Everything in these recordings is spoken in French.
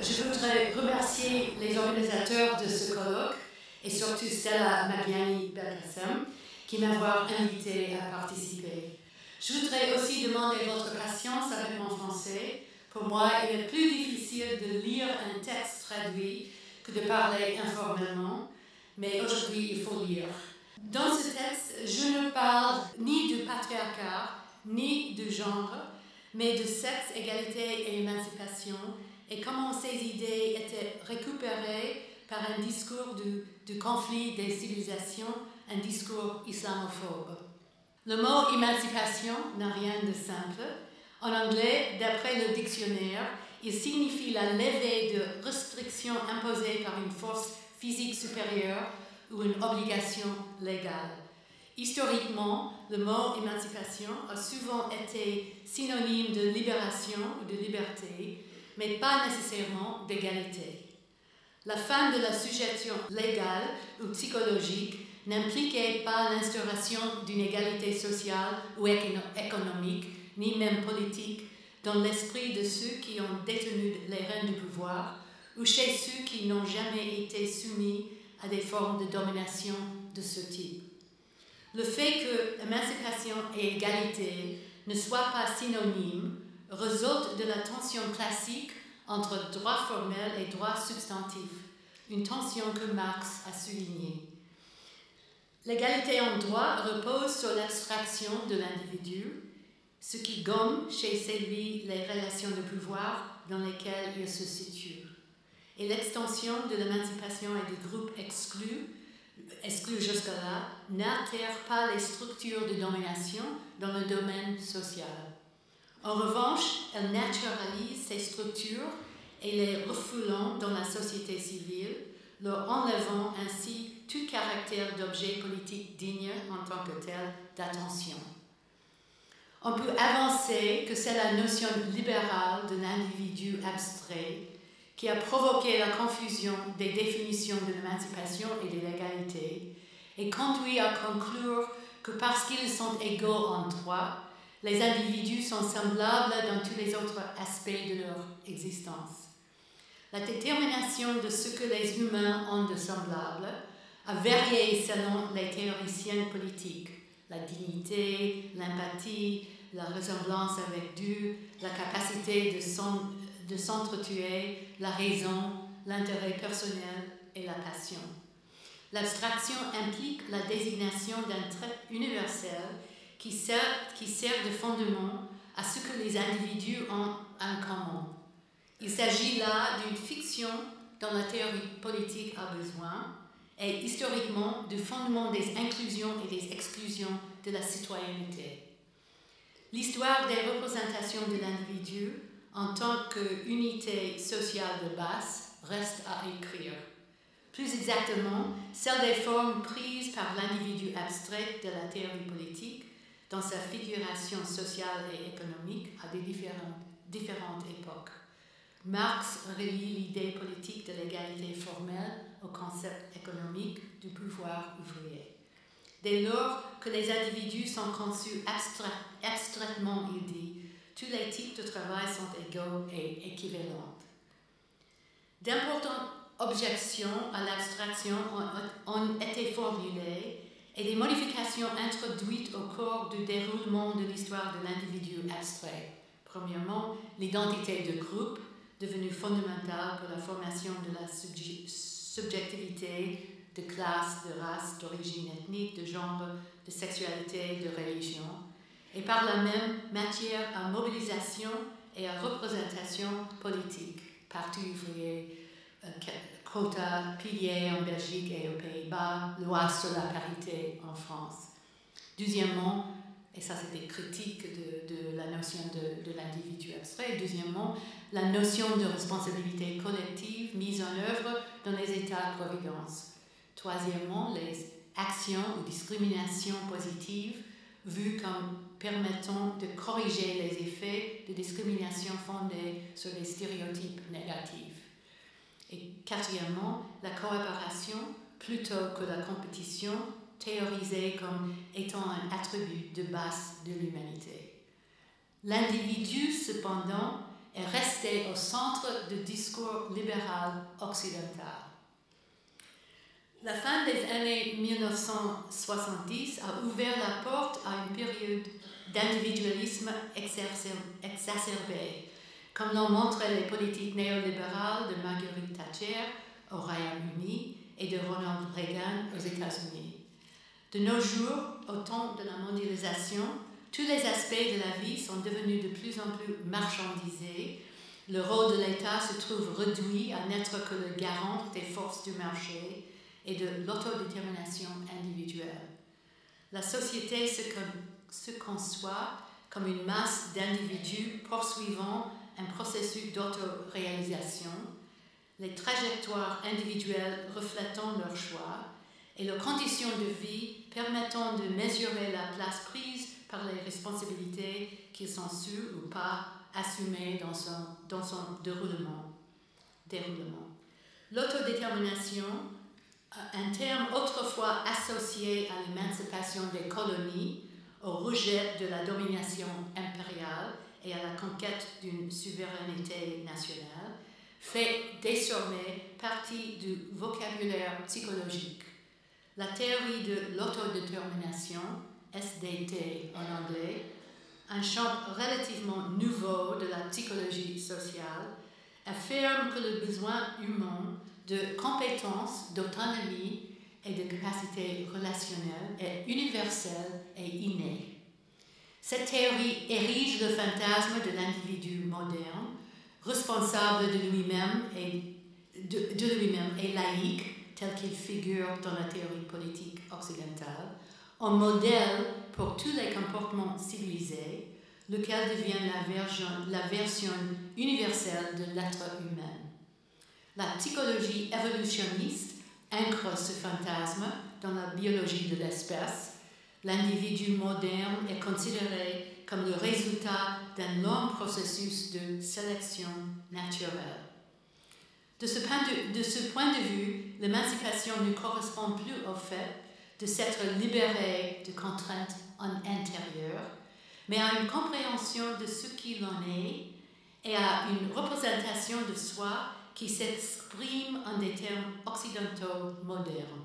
Je voudrais remercier les organisateurs de ce colloque et surtout Stella Magliani-Belkacem qui m'avoir invité à participer. Je voudrais aussi demander votre patience avec mon français. Pour moi, il est plus difficile de lire un texte traduit que de parler informellement, mais aujourd'hui, il faut lire. Dans ce texte, je ne parle ni du patriarcat, ni du genre, mais de sexe, égalité et émancipation, et comment ces idées étaient récupérées par un discours du conflit des civilisations, un discours islamophobe. Le mot émancipation n'a rien de simple. En anglais, d'après le dictionnaire, il signifie la levée de restrictions imposées par une force physique supérieure ou une obligation légale. Historiquement, le mot émancipation a souvent été synonyme de libération ou de liberté, mais pas nécessairement d'égalité. La fin de la sujétion légale ou psychologique n'impliquait pas l'instauration d'une égalité sociale ou économique, ni même politique, dans l'esprit de ceux qui ont détenu les rênes du pouvoir ou chez ceux qui n'ont jamais été soumis à des formes de domination de ce type. Le fait que émancipation et égalité ne soient pas synonymes résulte de la tension classique entre droit formel et droit substantif, une tension que Marx a soulignée. L'égalité en droit repose sur l'abstraction de l'individu, ce qui gomme chez celui les relations de pouvoir dans lesquelles il se situe. Et l'extension de l'émancipation et des groupes exclus jusque-là, n'altère pas les structures de domination dans le domaine social. En revanche, elle naturalise ces structures et les refoulant dans la société civile, leur enlevant ainsi tout caractère d'objet politique digne en tant que tel d'attention. On peut avancer que c'est la notion libérale de l'individu abstrait qui a provoqué la confusion des définitions de l'émancipation et de l'égalité et conduit à conclure que parce qu'ils sont égaux en droit, les individus sont semblables dans tous les autres aspects de leur existence. La détermination de ce que les humains ont de semblable a varié selon les théoriciens politiques. La dignité, l'empathie, la ressemblance avec Dieu, la capacité de s'entretuer, la raison, l'intérêt personnel et la passion. L'abstraction implique la désignation d'un trait universel qui sert de fondement à ce que les individus ont en commun. Il s'agit là d'une fiction dont la théorie politique a besoin et historiquement du fondement des inclusions et des exclusions de la citoyenneté. L'histoire des représentations de l'individu en tant qu'unité sociale de base reste à écrire. Plus exactement, celle des formes prises par l'individu abstrait de la théorie politique dans sa figuration sociale et économique à des différentes époques. Marx relie l'idée politique de l'égalité formelle au concept économique du pouvoir ouvrier. Dès lors que les individus sont conçus abstraitement, il dit, tous les types de travail sont égaux et équivalents. D'importantes objections à l'abstraction ont été formulées et des modifications introduites au cours du déroulement de l'histoire de l'individu abstrait. Premièrement, l'identité de groupe, devenue fondamentale pour la formation de la subjectivité de classe, de race, d'origine ethnique, de genre, de sexualité, de religion, et par la même matière à mobilisation et à représentation politique, parti ouvrier, quota, pilier en Belgique et aux Pays-Bas, loi sur la parité en France. Deuxièmement, et ça c'est des critiques de la notion de l'individu abstrait, deuxièmement, la notion de responsabilité collective mise en œuvre dans les États-providence. Troisièmement, les actions ou discriminations positives vues comme permettant de corriger les effets de discrimination fondée sur les stéréotypes négatifs. Et quatrièmement, la coopération plutôt que la compétition théorisée comme étant un attribut de base de l'humanité. L'individu, cependant, est restée au centre du discours libéral occidental. La fin des années 1970 a ouvert la porte à une période d'individualisme exacerbé, comme l'ont montré les politiques néolibérales de Margaret Thatcher au Royaume-Uni et de Ronald Reagan aux États-Unis. De nos jours, au temps de la mondialisation, tous les aspects de la vie sont devenus de plus en plus marchandisés. Le rôle de l'État se trouve réduit à n'être que le garant des forces du marché et de l'autodétermination individuelle. La société se conçoit comme une masse d'individus poursuivant un processus d'autoréalisation, les trajectoires individuelles reflétant leurs choix et leurs conditions de vie permettant de mesurer la place prise par les responsabilités qu'ils sont sûrs ou pas assumées dans son déroulement. L'autodétermination, un terme autrefois associé à l'émancipation des colonies, au rejet de la domination impériale et à la conquête d'une souveraineté nationale, fait désormais partie du vocabulaire psychologique. La théorie de l'autodétermination, SDT en anglais, un champ relativement nouveau de la psychologie sociale, affirme que le besoin humain de compétences, d'autonomie et de capacité relationnelle est universel et inné. Cette théorie érige le fantasme de l'individu moderne, responsable de lui-même et laïque, tel qu'il figure dans la théorie politique occidentale, en modèle pour tous les comportements civilisés, lequel devient la version universelle de l'être humain. La psychologie évolutionniste ancre ce fantasme dans la biologie de l'espèce. L'individu moderne est considéré comme le résultat d'un long processus de sélection naturelle. De ce point de vue, l'émancipation ne correspond plus au fait de s'être libéré de contraintes intérieures, mais à une compréhension de ce qu'il en est et à une représentation de soi qui s'exprime en des termes occidentaux modernes.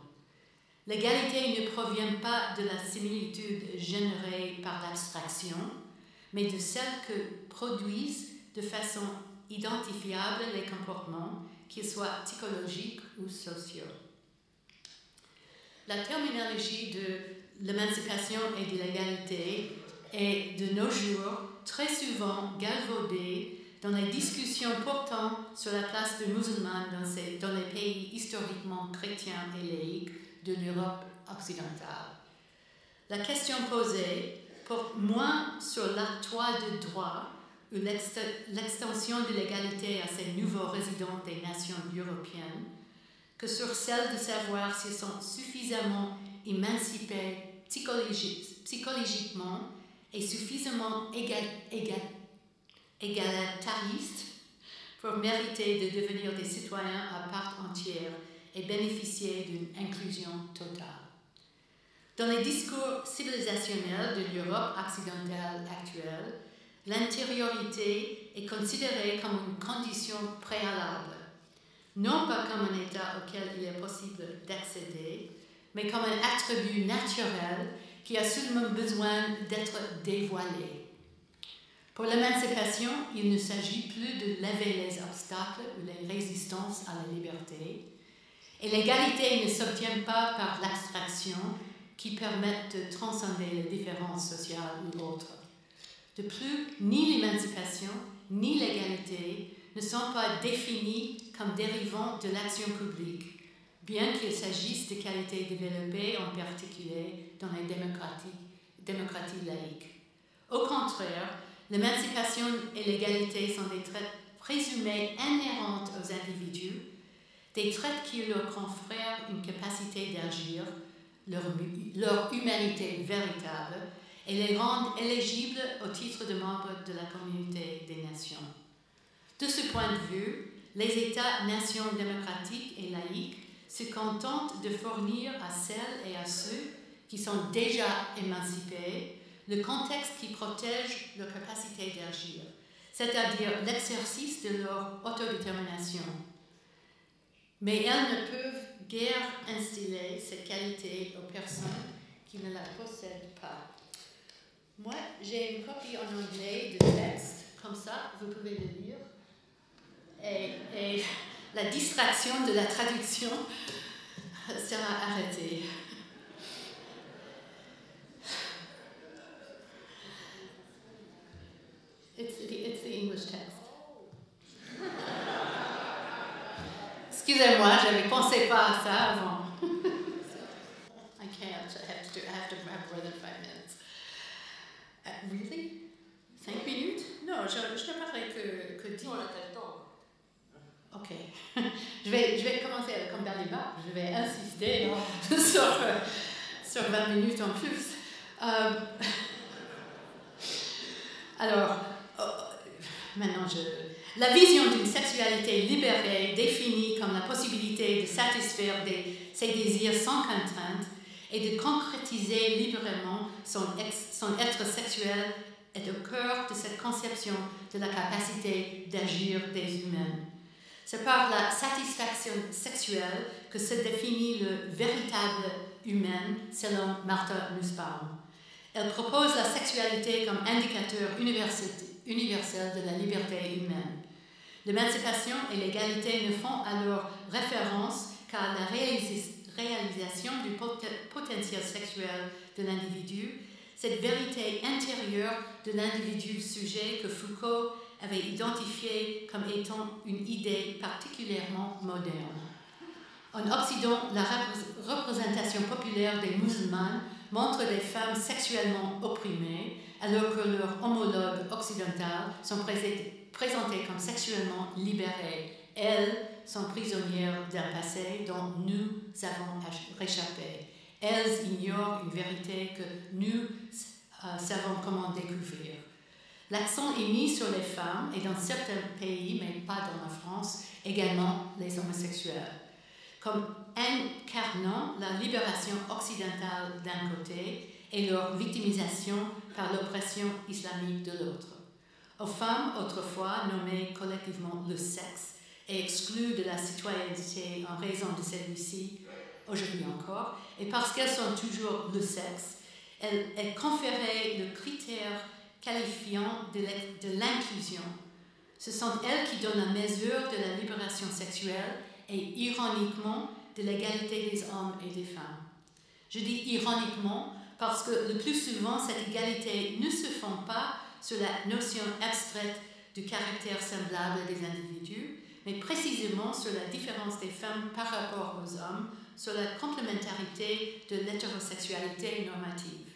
L'égalité ne provient pas de la similitude générée par l'abstraction, mais de celle que produisent de façon identifiable les comportements, qu'ils soient psychologiques ou sociaux. La terminologie de l'émancipation et de l'égalité est de nos jours très souvent galvaudée dans les discussions portant sur la place des musulmans dans les pays historiquement chrétiens et laïques de l'Europe occidentale. La question posée porte moins sur l'octroi de droit ou l'extension de l'égalité à ces nouveaux résidents des nations européennes que sur celle de savoir s'ils sont suffisamment émancipés psychologiquement et suffisamment égalitaristes pour mériter de devenir des citoyens à part entière et bénéficier d'une inclusion totale. Dans les discours civilisationnels de l'Europe occidentale actuelle, l'intériorité est considérée comme une condition préalable, non pas comme un état auquel il est possible d'accéder, mais comme un attribut naturel qui a seulement besoin d'être dévoilé. Pour l'émancipation, il ne s'agit plus de lever les obstacles ou les résistances à la liberté, et l'égalité ne s'obtient pas par l'abstraction qui permet de transcender les différences sociales ou autres. De plus, ni l'émancipation ni l'égalité ne sont pas définis comme dérivant de l'action publique, bien qu'il s'agisse de qualités développées en particulier dans les démocraties laïques. Au contraire, l'émancipation et l'égalité sont des traits présumés inhérents aux individus, des traits qui leur confèrent une capacité d'agir, leur humanité véritable, et les rendent éligibles au titre de membres de la communauté des nations. De ce point de vue, les États-nations démocratiques et laïques se contentent de fournir à celles et à ceux qui sont déjà émancipés le contexte qui protège leur capacité d'agir, c'est-à-dire l'exercice de leur autodétermination. Mais elles ne peuvent guère instiller cette qualité aux personnes qui ne la possèdent pas. Moi, j'ai une copie en anglais de texte, comme ça, vous pouvez le lire. Et la distraction de la traduction sera arrêtée. It's the English text. Excusez-moi, je ne pensais pas à ça avant. I can't. I have to have more than 5 minutes. Really? 5 minutes? Non, je ne parlerai que 10. On a le temps. Ok. je vais commencer comme dans les bars. Je vais insister sur 20 minutes en plus. Alors, maintenant, la vision d'une sexualité libérée, définie comme la possibilité de satisfaire ses désirs sans contrainte et de concrétiser librement son être sexuel, est au cœur de cette conception de la capacité d'agir des humains. C'est par la satisfaction sexuelle que se définit le véritable humain, selon Martha Nussbaum. Elle propose la sexualité comme indicateur universel de la liberté humaine. L'émancipation et l'égalité ne font alors référence qu'à la réalisation du potentiel sexuel de l'individu, cette vérité intérieure de l'individu sujet que Foucault avait identifié comme étant une idée particulièrement moderne. En Occident, la représentation populaire des musulmanes montre des femmes sexuellement opprimées, alors que leurs homologues occidentales sont présentées comme sexuellement libérées. Elles sont prisonnières d'un passé dont nous avons réchappé. Elles ignorent une vérité que nous savons comment découvrir. L'accent est mis sur les femmes et dans certains pays, mais pas dans la France, également les homosexuels, comme incarnant la libération occidentale d'un côté et leur victimisation par l'oppression islamique de l'autre. Aux femmes, autrefois nommées collectivement le sexe et exclues de la citoyenneté en raison de celui-ci, aujourd'hui encore, et parce qu'elles sont toujours le sexe, elles conféraient le critère qualifiant de l'inclusion. Ce sont elles qui donnent la mesure de la libération sexuelle et ironiquement de l'égalité des hommes et des femmes. Je dis ironiquement parce que le plus souvent, cette égalité ne se fonde pas sur la notion abstraite du caractère semblable des individus, mais précisément sur la différence des femmes par rapport aux hommes, sur la complémentarité de l'hétérosexualité normative.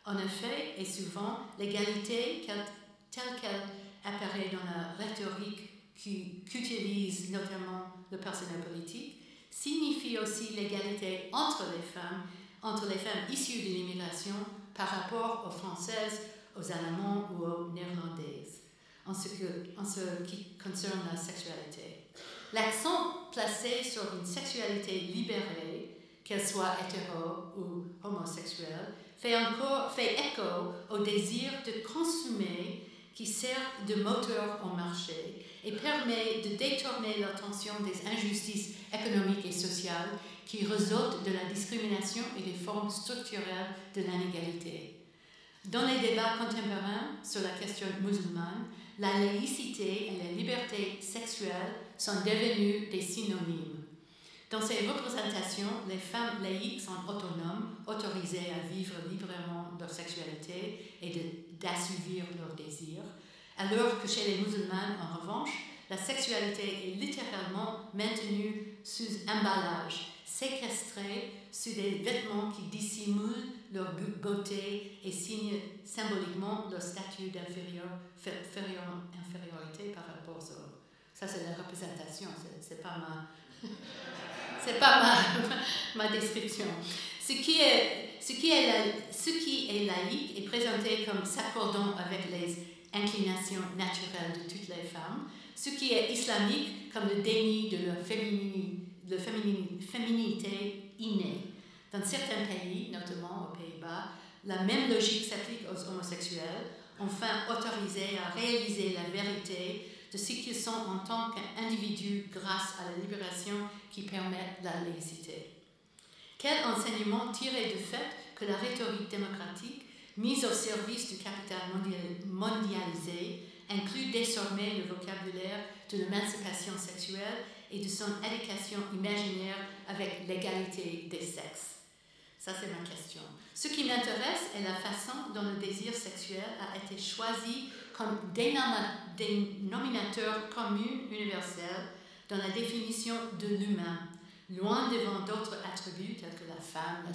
En effet, et souvent, l'égalité telle qu'elle apparaît dans la rhétorique qu'utilise notamment le personnel politique, signifie aussi l'égalité entre les femmes issues de l'immigration par rapport aux Françaises, aux Allemands ou aux Néerlandaises, en ce qui concerne la sexualité. L'accent placé sur une sexualité libérée, qu'elle soit hétéro ou homosexuelle, fait écho au désir de consommer qui sert de moteur au marché et permet de détourner l'attention des injustices économiques et sociales qui résultent de la discrimination et des formes structurelles de l'inégalité. Dans les débats contemporains sur la question musulmane, la laïcité et la liberté sexuelle sont devenues des synonymes. Dans ces représentations, les femmes laïques sont autonomes, autorisées à vivre librement leur sexualité et d'assouvir leurs désirs, alors que chez les musulmanes, en revanche, la sexualité est littéralement maintenue sous emballage, séquestrée sous des vêtements qui dissimulent leur beauté et signent symboliquement leur statut d'infériorité par rapport aux hommes. Ça, c'est la représentation, c'est pas ma description. Ce qui est laïque est présenté comme s'accordant avec les inclinations naturelles de toutes les femmes, ce qui est islamique comme le déni de leur féminité innée. Dans certains pays, notamment aux Pays-Bas, la même logique s'applique aux homosexuels enfin autorisés à réaliser la vérité de ce qu'ils sont en tant qu'individus grâce à la libération qui permet la laïcité. Quel enseignement tirer du fait que la rhétorique démocratique, mise au service du capital mondialisé, inclut désormais le vocabulaire de l'émancipation sexuelle et de son éducation imaginaire avec l'égalité des sexes? Ça, c'est ma question. Ce qui m'intéresse est la façon dont le désir sexuel a été choisi comme dénominateur commun universel dans la définition de l'humain, loin devant d'autres attributs tels que la femme, la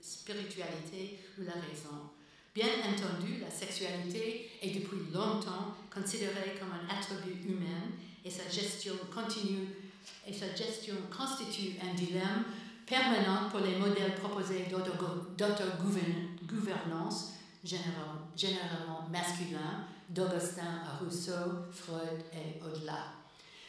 spiritualité ou la raison. Bien entendu, la sexualité est depuis longtemps considérée comme un attribut humain et sa gestion constitue un dilemme permanent pour les modèles proposés d'autogouvernance, généralement masculins, d'Augustin à Rousseau, Freud et au-delà.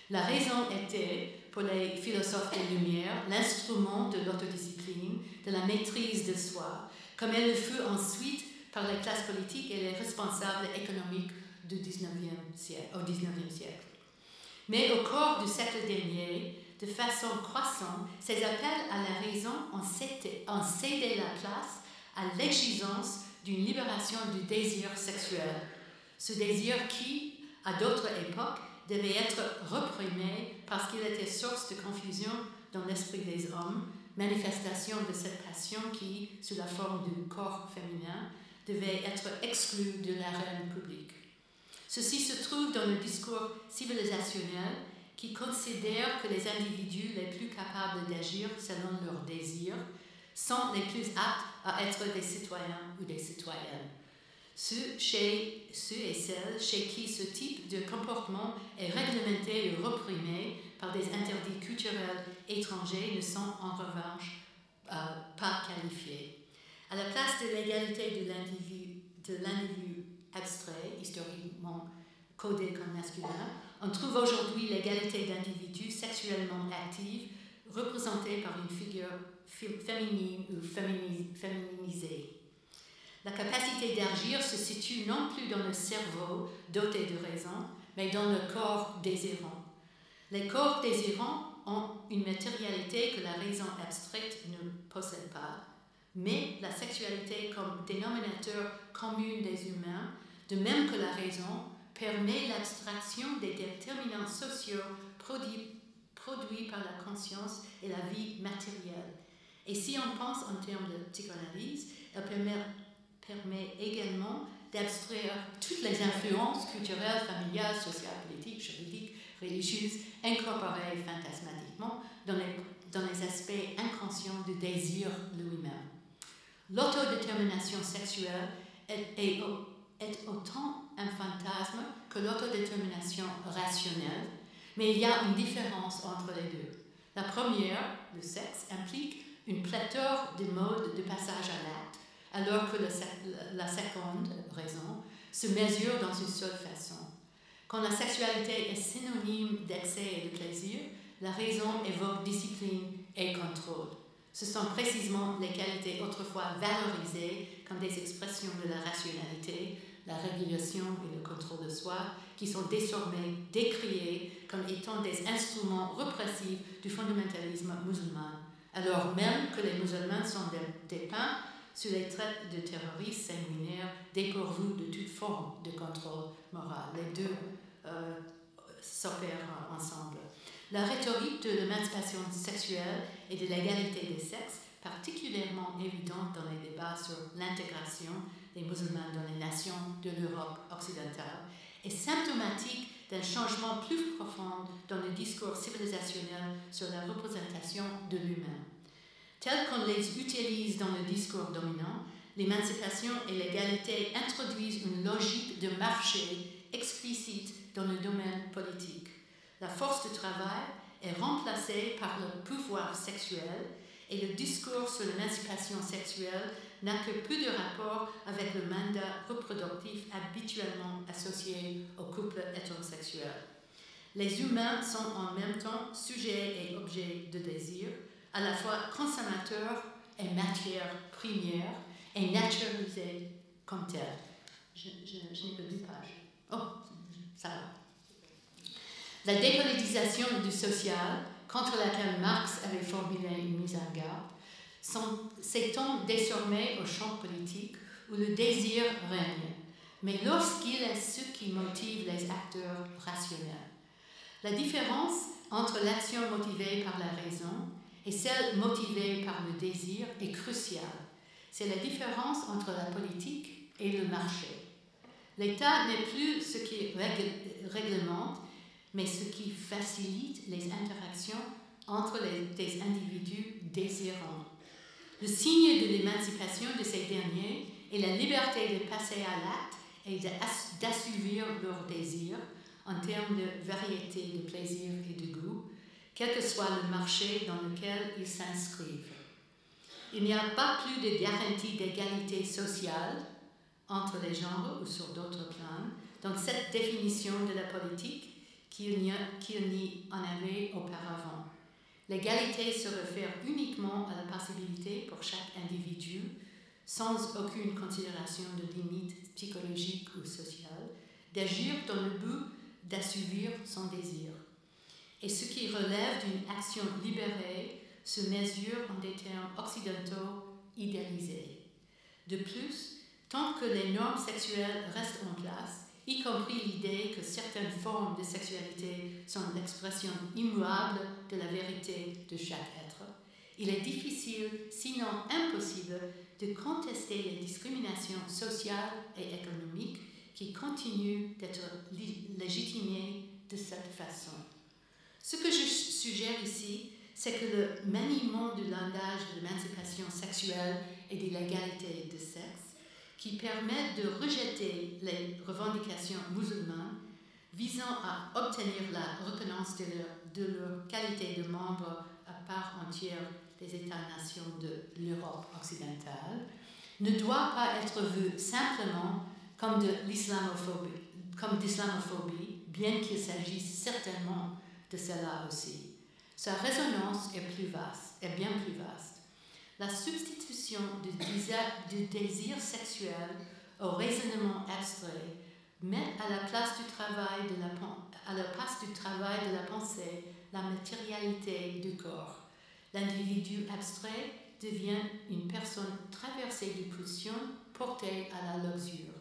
La raison était, pour les philosophes des Lumières, l'instrument de l'autodiscipline, de la maîtrise de soi, comme elle le fut ensuite par les classes politiques et les responsables économiques au XIXe siècle. Mais au cours du siècle dernier, de façon croissante, ces appels à la raison ont cédé la place à l'exigence d'une libération du désir sexuel. Ce désir qui, à d'autres époques, devait être reprimé parce qu'il était source de confusion dans l'esprit des hommes, manifestation de cette passion qui, sous la forme du corps féminin, devait être exclue de l'arène publique. Ceci se trouve dans le discours civilisationnel qui considère que les individus les plus capables d'agir selon leurs désirs sont les plus aptes à être des citoyens ou des citoyennes. Ceux et celles chez qui ce type de comportement est réglementé et reprimé par des interdits culturels étrangers ne sont en revanche pas qualifiés. À la place de l'égalité de l'individu abstrait, historiquement codé comme masculin, on trouve aujourd'hui l'égalité d'individus sexuellement actifs représentée par une figure féminine ou féminisée. La capacité d'agir se situe non plus dans le cerveau doté de raison, mais dans le corps désirant. Les corps désirants ont une matérialité que la raison abstraite ne possède pas, mais la sexualité comme dénominateur commun des humains, de même que la raison, permet l'abstraction des déterminants sociaux produits par la conscience et la vie matérielle. Et si on pense en termes de psychanalyse, elle permet également d'abstraire toutes les influences culturelles, familiales, sociales, politiques, juridiques, religieuses, incorporées fantasmatiquement dans les aspects inconscients du désir lui-même. L'autodétermination sexuelle est autant un fantasme que l'autodétermination rationnelle, mais il y a une différence entre les deux. La première, le sexe, implique une pléthore de modes de passage à l'acte, alors que la seconde raison se mesure dans une seule façon. Quand la sexualité est synonyme d'excès et de plaisir, la raison évoque discipline et contrôle. Ce sont précisément les qualités autrefois valorisées comme des expressions de la rationalité, la régulation et le contrôle de soi, qui sont désormais décriées comme étant des instruments répressifs du fondamentalisme musulman, alors même que les musulmans sont dépeints sous les traits de terroristes sanguinaires dépourvus de toute forme de contrôle moral. Les deux s'opèrent ensemble. La rhétorique de l'émancipation sexuelle et de l'égalité des sexes, particulièrement évidente dans les débats sur l'intégration des musulmans dans les nations de l'Europe occidentale, est symptomatique d'un changement plus profond dans le discours civilisationnel sur la représentation de l'humain. Tels qu'on les utilise dans le discours dominant, l'émancipation et l'égalité introduisent une logique de marché explicite dans le domaine politique. La force de travail est remplacée par le pouvoir sexuel et le discours sur l'émancipation sexuelle n'a que peu de rapport avec le mandat reproductif habituellement associé au couple hétérosexuel. Les humains sont en même temps sujets et objets de désir, à la fois consommateurs et matière première, et naturalisés comme tels. je n'ai que 2 pages. Oh, ça va. La dépolitisation du social, contre laquelle Marx avait formulé une mise en garde, s'étend désormais au champ politique où le désir règne, mais lorsqu'il est ce qui motive les acteurs rationnels. La différence entre l'action motivée par la raison et celle motivée par le désir est cruciale. C'est la différence entre la politique et le marché. L'État n'est plus ce qui réglemente, mais ce qui facilite les interactions entre des individus désirants. Le signe de l'émancipation de ces derniers est la liberté de passer à l'acte et d'assouvir leurs désirs en termes de variété de plaisir et de goût, quel que soit le marché dans lequel ils s'inscrivent. Il n'y a pas plus de garantie d'égalité sociale entre les genres ou sur d'autres plans dans cette définition de la politique qu'il n'y en avait auparavant. L'égalité se réfère uniquement à la possibilité pour chaque individu, sans aucune considération de limite psychologique ou sociale, d'agir dans le but d'assouvir son désir. Et ce qui relève d'une action libérée se mesure en des termes occidentaux idéalisés. De plus, tant que les normes sexuelles restent en place, y compris l'idée que certaines formes de sexualité sont l'expression immuable de la vérité de chaque être, il est difficile, sinon impossible, de contester les discriminations sociales et économiques qui continuent d'être légitimées de cette façon. Ce que je suggère ici, c'est que le maniement du langage de l'émancipation sexuelle et de l'égalité de sexe, qui permet de rejeter les revendications musulmanes visant à obtenir la reconnaissance de leur qualité de membre à part entière des États-nations de l'Europe occidentale, ne doit pas être vu simplement comme de l'islamophobie, bien qu'il s'agisse certainement de cela aussi. Sa résonance est bien plus vaste. La substitution du désir sexuel au raisonnement abstrait met à la place du travail de la pensée la matérialité du corps. L'individu abstrait devient une personne traversée de pulsions portée à la luxure.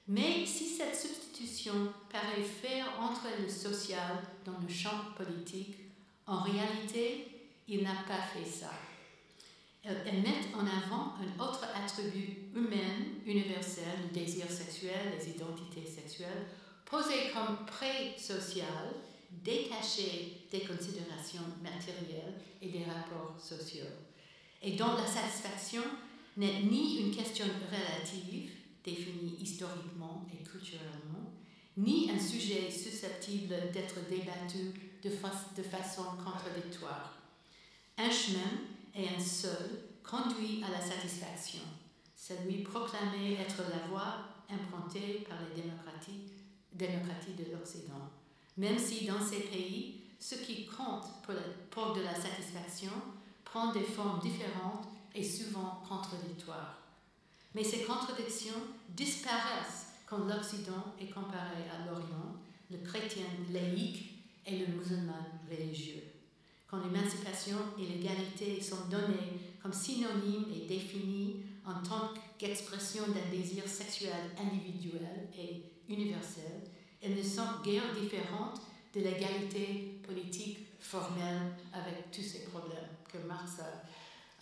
Mais si cette substitution paraît faire entrer le social dans le champ politique, en réalité, il n'a pas fait ça. Elle met en avant un autre attribut humain, universel, le désir sexuel, les identités sexuelles, posé comme pré-social, détaché des considérations matérielles et des rapports sociaux, et dont la satisfaction n'est ni une question relative, définie historiquement et culturellement, ni un sujet susceptible d'être débattu de façon contradictoire. Un chemin et un seul conduit à la satisfaction, celui proclamé être la voie implantée par les démocraties de l'Occident, même si dans ces pays, ce qui compte pour de la satisfaction prend des formes différentes et souvent contradictoires. Mais ces contradictions disparaissent quand l'Occident est comparé à l'Orient, le chrétien laïque et le musulman religieux. Quand l'émancipation et l'égalité sont données comme synonymes et définies en tant qu'expression d'un désir sexuel individuel et universel, elles ne sont guère différentes de l'égalité politique formelle avec tous ces problèmes que Marx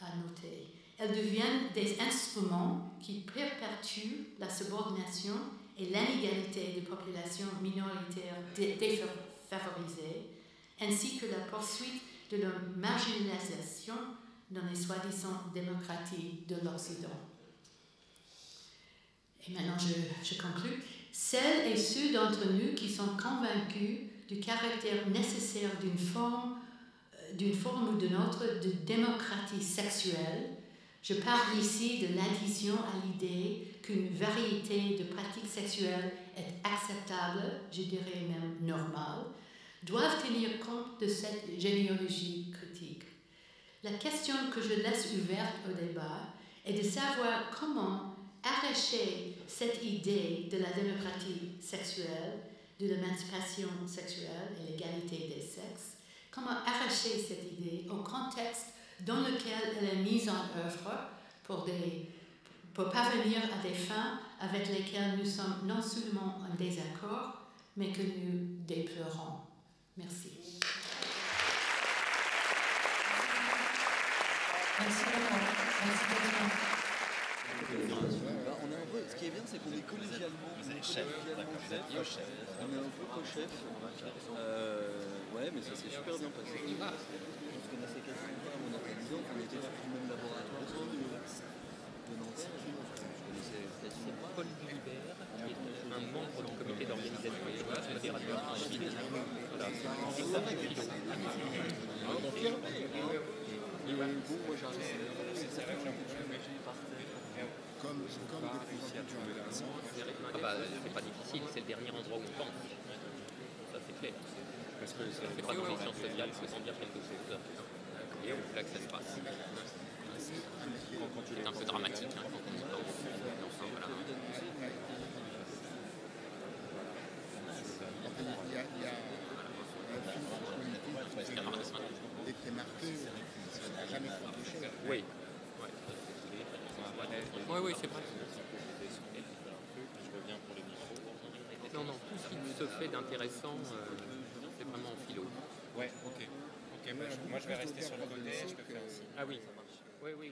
a notés. Elles deviennent des instruments qui perpétuent la subordination et l'inégalité des populations minoritaires défavorisées, ainsi que la poursuite de leur marginalisation dans les soi-disant démocraties de l'Occident. Et maintenant, je conclue. Celles et ceux d'entre nous qui sont convaincus du caractère nécessaire d'une forme ou d'une autre de démocratie sexuelle, je parle ici de l'adhésion à l'idée qu'une variété de pratiques sexuelles est acceptable, je dirais même normale, doivent tenir compte de cette généalogie critique. La question que je laisse ouverte au débat est de savoir comment arracher cette idée de la démocratie sexuelle, de l'émancipation sexuelle et l'égalité des sexes, comment arracher cette idée au contexte dans lequel elle est mise en œuvre pour parvenir à des fins avec lesquelles nous sommes non seulement en désaccord, mais que nous déplorons. Merci. Merci beaucoup. On est un peu, ce qui est bien, c'est qu'on est collégialement. Vous êtes chef, d'accord, vous êtes co-chef. On est un peu co-chef. Ouais, mais ça s'est super bien passé. On se connaissait quasiment pas à mon organisation, on était tous du même laboratoire de Nanterre. Je connaissais quasiment pas. Paul Gulibert, qui est un membre du comité d'organisation modérateur en ville. Voilà, c'est ça qui est Et bon, moi j'arrive, c'est ça que comme réussi à trouver la raison. Ah bah, c'est pas difficile, c'est le dernier endroit où on pense. Ça c'est clair. Parce que C'est pas dans les sciences sociales, c'est sans dire quelque chose. Et on là que ça se passe. C'est un peu dramatique hein, quand on y pense. Enfin, voilà. il y a un film politique qui est marqué, ça n'a jamais coûté cher. Oui. Oui, c'est vrai. Je reviens pour les micros. Non, tout ce qui se fait d'intéressant, c'est vraiment en philo. Ouais, ok. Moi je vais rester sur le côté, je peux faire aussi. Ah oui, ça marche. Oui.